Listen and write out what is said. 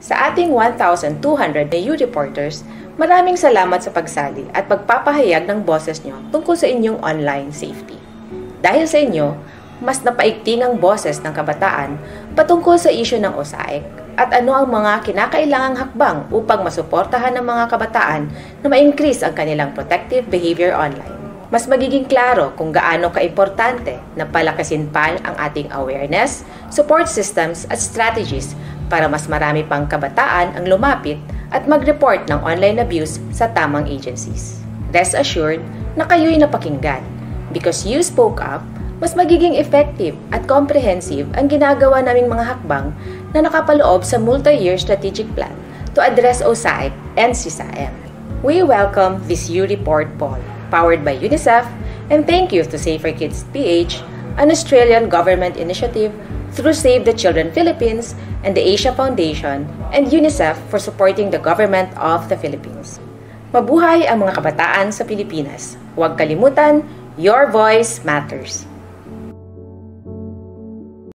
Sa ating 1,200 na U-Reporters, maraming salamat sa pagsali at pagpapahayag ng boses nyo tungkol sa inyong online safety. Dahil sa inyo, mas napaigting ang boses ng kabataan patungkol sa isyu ng OSAIC at ano ang mga kinakailangang hakbang upang masuportahan ng mga kabataan na ma-increase ang kanilang protective behavior online. Mas magiging klaro kung gaano kaimportante na palakasin pa ang ating awareness, support systems at strategies para mas marami pang kabataan ang lumapit at mag-report ng online abuse sa tamang agencies. Rest assured na kayo'y napakinggan. Because you spoke up, mas magiging effective at comprehensive ang ginagawa naming mga hakbang na nakapaloob sa multi-year strategic plan to address OSAIC and CSAM. We welcome this U-Report poll, powered by UNICEF, and thank you to Safer Kids PH, an Australian government initiative through Save the Children Philippines and the Asia Foundation and UNICEF for supporting the government of the Philippines. Mabuhay ang mga kabataan sa Pilipinas. Huwag kalimutan, your voice matters.